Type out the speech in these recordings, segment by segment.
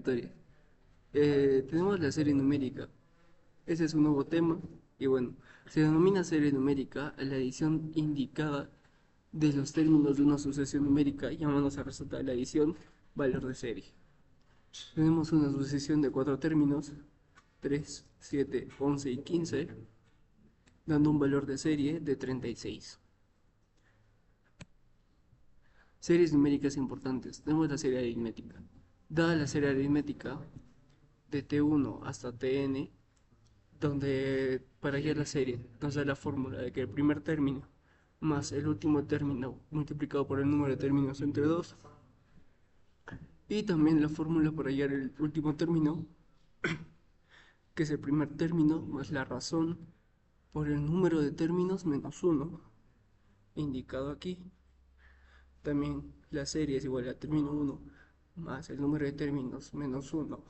historia. Tenemos la serie numérica. Ese es un nuevo tema y bueno, se denomina serie numérica a la adición indicada de los términos de una sucesión numérica llamándose resulta de la adición valor de serie. Tenemos una sucesión de cuatro términos, 3, 7, 11 y 15, dando un valor de serie de 36. Series numéricas importantes. Tenemos la serie aritmética. Dada la serie aritmética de T1 hasta Tn, donde para hallar la serie nos da la fórmula de que el primer término más el último término multiplicado por el número de términos entre 2, y también la fórmula para hallar el último término, que es el primer término más la razón por el número de términos menos 1, indicado aquí. También la serie es igual a término 1 más el número de términos menos 1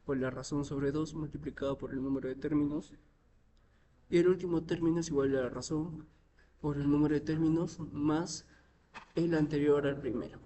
por la razón sobre 2 multiplicado por el número de términos. Y el último término es igual a la razón por el número de términos más el anterior al primero.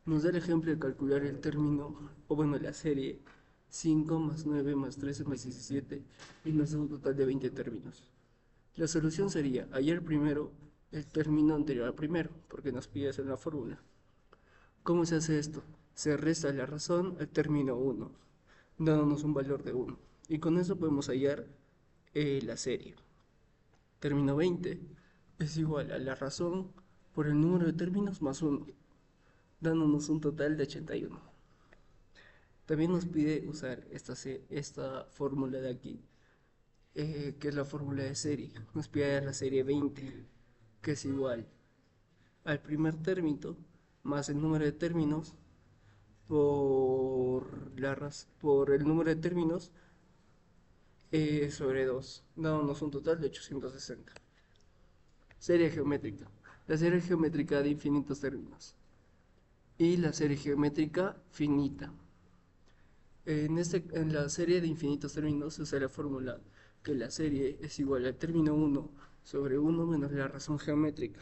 Nos da el ejemplo de calcular el término, o bueno, la serie 5 más 9 más 13 más 17 y nos da un total de 20 términos. La solución sería hallar primero el término anterior al primero, porque nos pide hacer una fórmula. ¿Cómo se hace esto? Se resta la razón al término 1, dándonos un valor de 1. Y con eso podemos hallar la serie. Término 20 es igual a la razón por el número de términos más 1, dándonos un total de 81. También nos pide usar esta fórmula de aquí, que es la fórmula de serie. Nos pide la serie 20, que es igual al primer término más el número de términos por el número de términos sobre 2, dándonos un total de 860. Serie geométrica. La serie geométrica de infinitos términos. Y la serie geométrica finita. En la serie de infinitos términos se usa la fórmula que la serie es igual al término 1 sobre 1 menos la razón geométrica.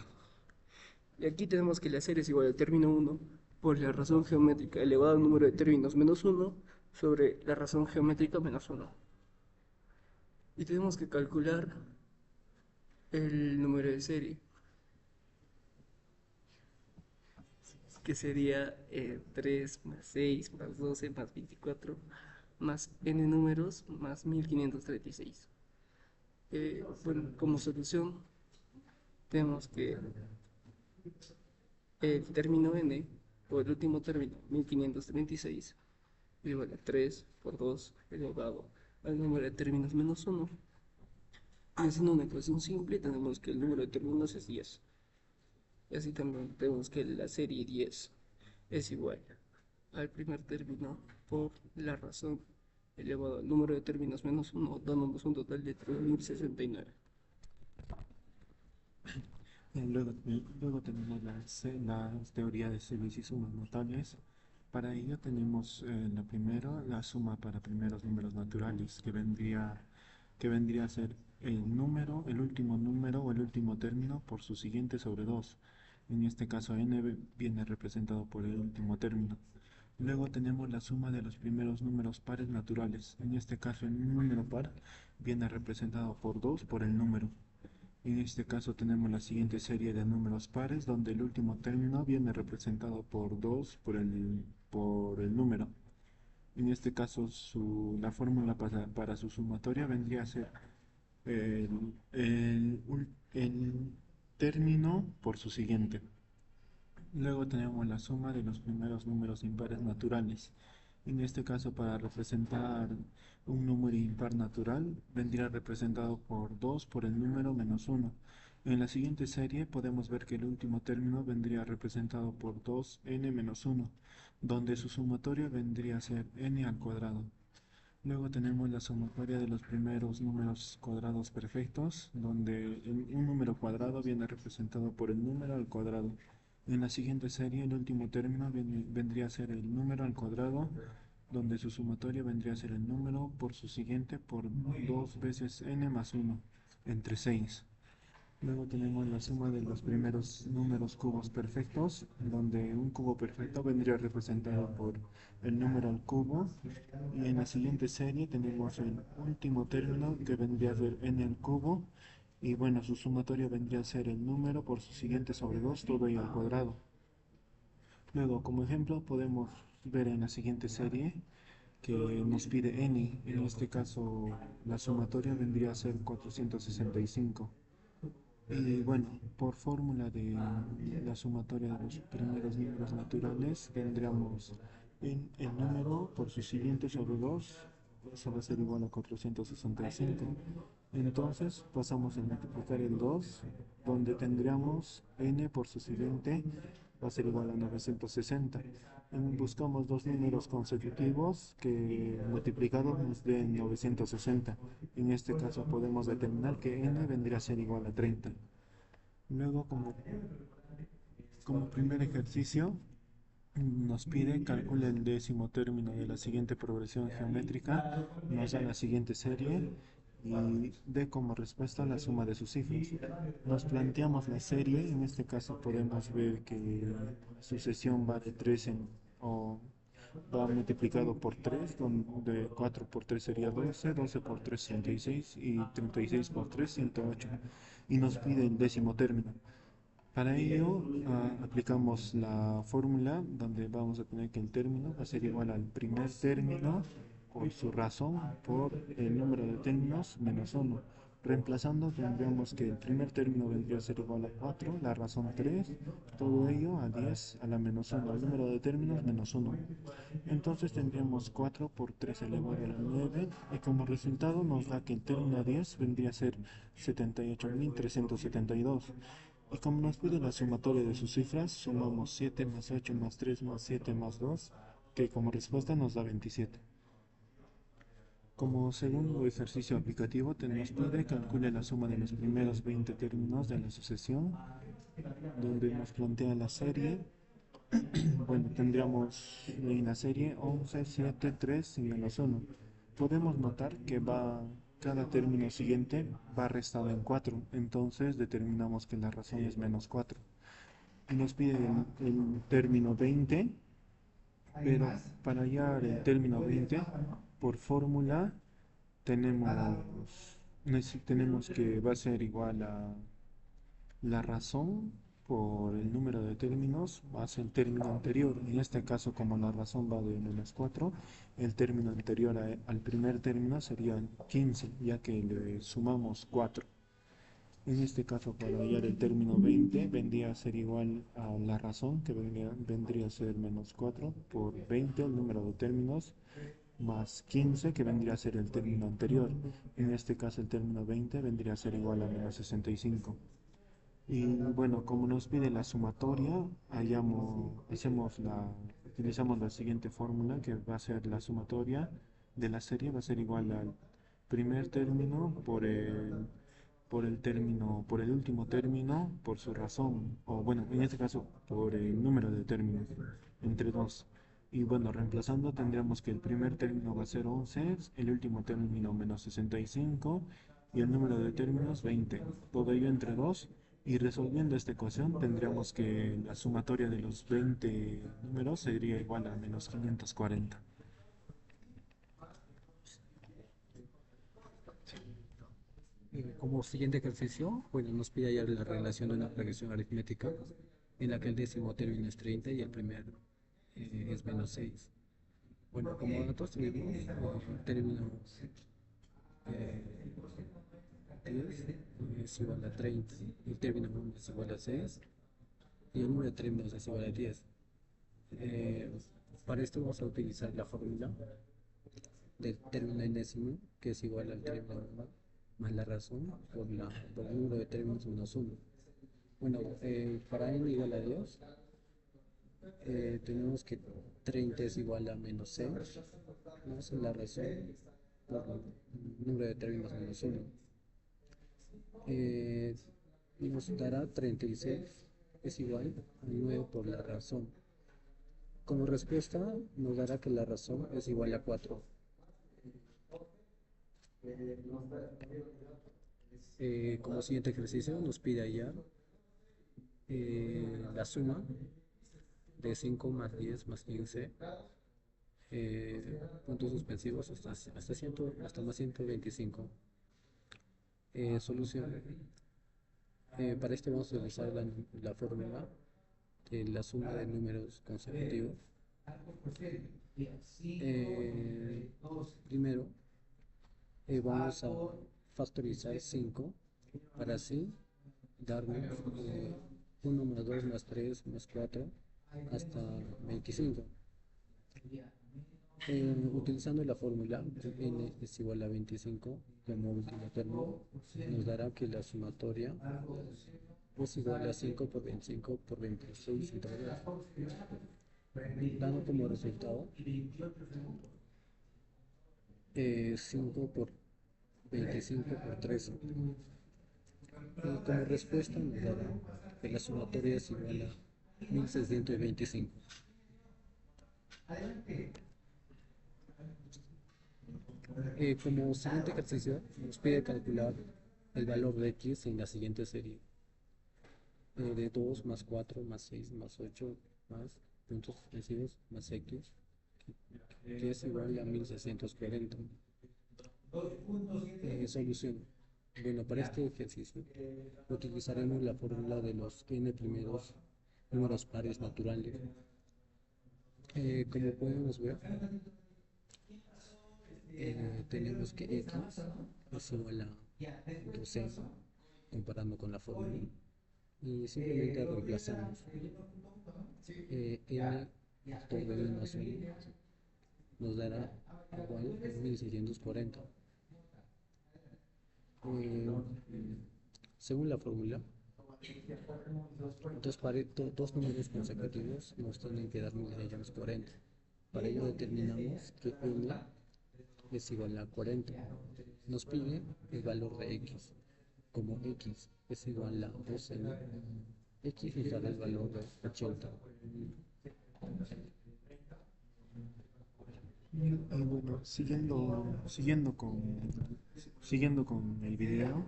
Y aquí tenemos que la serie es igual al término 1 por la razón geométrica elevado al número de términos menos 1 sobre la razón geométrica menos 1. Y tenemos que calcular el número de serie, que sería 3 más 6 más 12 más 24 más n números más 1536. Bueno, como solución tenemos que el término n, o el último término, 1536, igual a 3 por 2 elevado al número de términos menos 1. Y haciendo una ecuación simple tenemos que el número de términos es 10. Y así también tenemos que la serie 10 es igual al primer término por la razón elevado al número de términos menos 1, dándonos un total de 3069. Luego tenemos las teorías de series y sumas notables. Para ello tenemos la suma para primeros números naturales, que vendría a ser el último número o el último término por su siguiente sobre 2. En este caso n viene representado por el último término. Luego tenemos la suma de los primeros números pares naturales. En este caso el número par viene representado por 2 por el número. En este caso tenemos la siguiente serie de números pares donde el último término viene representado por 2 por el número. En este caso la fórmula para su sumatoria vendría a ser el término por su siguiente. Luego tenemos la suma de los primeros números impares naturales. En este caso, para representar un número impar natural, vendría representado por 2 por el número menos 1. En la siguiente serie podemos ver que el último término vendría representado por 2n menos 1, donde su sumatoria vendría a ser n al cuadrado. Luego tenemos la sumatoria de los primeros números cuadrados perfectos, donde un número cuadrado viene representado por el número al cuadrado. En la siguiente serie, el último término vendría a ser el número al cuadrado, donde su sumatoria vendría a ser el número por su siguiente por 2 veces n más 1, entre 6. Luego tenemos la suma de los primeros números cubos perfectos, donde un cubo perfecto vendría representado por el número al cubo. Y en la siguiente serie tenemos el último término que vendría a ser n al cubo. Y bueno, su sumatorio vendría a ser el número por su siguiente sobre 2 todo ello al cuadrado. Luego, como ejemplo, podemos ver en la siguiente serie que nos pide n. En este caso, la sumatoria vendría a ser 465. Y bueno, por fórmula de la sumatoria de los primeros números naturales, tendríamos en el número por su siguiente sobre 2, eso va a ser igual a 465. Entonces pasamos a multiplicar el 2, donde tendríamos n por su siguiente, va a ser igual a 960. Buscamos dos números consecutivos que multiplicados nos den 960. En este caso podemos determinar que n vendría a ser igual a 30. Luego, como primer ejercicio, nos pide calcule el décimo término de la siguiente progresión geométrica, nos da la siguiente serie y dé como respuesta la suma de sus cifras. Nos planteamos la serie, en este caso podemos ver que sucesión va de 3 o va multiplicado por 3, donde 4 por 3 sería 12, 12 por 3 36 y 36 por 3 108. Y nos pide el décimo término. Para ello, aplicamos la fórmula donde vamos a tener que el término va a ser igual al primer término por su razón por el número de términos menos 1. Reemplazando, tendríamos que el primer término vendría a ser igual a 4, la razón 3, todo ello a 10 a la menos 1, el número de términos menos 1. Entonces tendríamos 4 por 3 elevado a la 9 y como resultado nos da que el término 10 vendría a ser 78.372. Y como nos pide la sumatoria de sus cifras, sumamos 7 más 8 más 3 más 7 más 2, que como respuesta nos da 27. Como segundo ejercicio aplicativo, nos pide calcule la suma de los primeros 20 términos de la sucesión, donde nos plantea la serie. Bueno, tendríamos en la serie 11, 7, 3 y menos 1. Podemos notar que cada término siguiente va restado en 4, entonces determinamos que la razón es menos 4. Y nos pide el término 20, pero para hallar el término 20, por fórmula tenemos que va a ser igual a la razón por el número de términos más el término anterior. En este caso, como la razón va de menos 4, el término anterior al primer término sería 15, ya que le sumamos 4. En este caso, para hallar el término 20, vendría a ser igual a la razón, que vendría a ser menos 4 por 20, el número de términos, más 15, que vendría a ser el término anterior. En este caso, el término 20 vendría a ser igual a menos 65. Y bueno, como nos pide la sumatoria, utilizamos la siguiente fórmula que va a ser la sumatoria de la serie, va a ser igual al primer término por el último término, por su razón, o bueno, en este caso por el número de términos, entre 2. Y bueno, reemplazando tendríamos que el primer término va a ser 11, el último término menos 65 y el número de términos 20. Todo ello entre 2. Y resolviendo esta ecuación tendríamos que la sumatoria de los 20 números sería igual a menos 540. Como siguiente ejercicio, bueno, nos pide hallar la relación de una regresión aritmética en la que el décimo término es 30 y el primer es menos 6. Bueno, como datos tenemos el término eh, 10 es igual a 30, el término 1 es igual a 6 y el número de términos es igual a 10. Eh, para esto vamos a utilizar la fórmula del término enésimo, que es igual al término 1 más la razón por el número de términos menos 1. Bueno, para n igual a 10, tenemos que 30 es igual a menos 6, más la razón por el número de términos menos 1. Y nos dará 36 es igual a 9 por la razón. Como respuesta nos dará que la razón es igual a 4. Como siguiente ejercicio nos pide hallar la suma de 5 más 10 más 15, puntos suspensivos hasta más 125. Solución. Para esto vamos a utilizar la fórmula de la suma de números consecutivos. Primero vamos a factorizar 5 para así darnos 1 más 2 más 3 más 4 hasta 25. Utilizando la fórmula n es igual a 25 como último término, nos dará que la sumatoria es igual a 5 por 25 por 26 entre 2, dando como resultado 5 por 25 por 13. Y como respuesta nos dará que la sumatoria es igual a 1625. Como siguiente ejercicio nos pide calcular el valor de x en la siguiente serie, de 2 más 4 más 6 más 8 más puntos suspensivos más x, que es igual a 1640. Solución. Bueno, para este ejercicio utilizaremos la fórmula de los n primeros números pares naturales. Como podemos ver, tenemos que x es igual a 12 comparando con la fórmula y simplemente reemplazamos n por n más 1 nos dará igual a 1640. Según la fórmula, dos números consecutivos nos tienen que dar 1640. Para ello determinamos que n es igual a 40. Nos pide el valor de x. Como x es igual a 2n, x nos dará el valor de 80. Bueno, siguiendo con el video,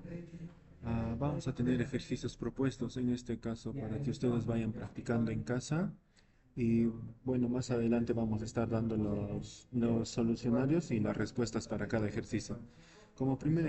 vamos a tener ejercicios propuestos en este caso para que ustedes vayan practicando en casa. Y bueno, más adelante vamos a estar dando los solucionarios y las respuestas para cada ejercicio. Como primer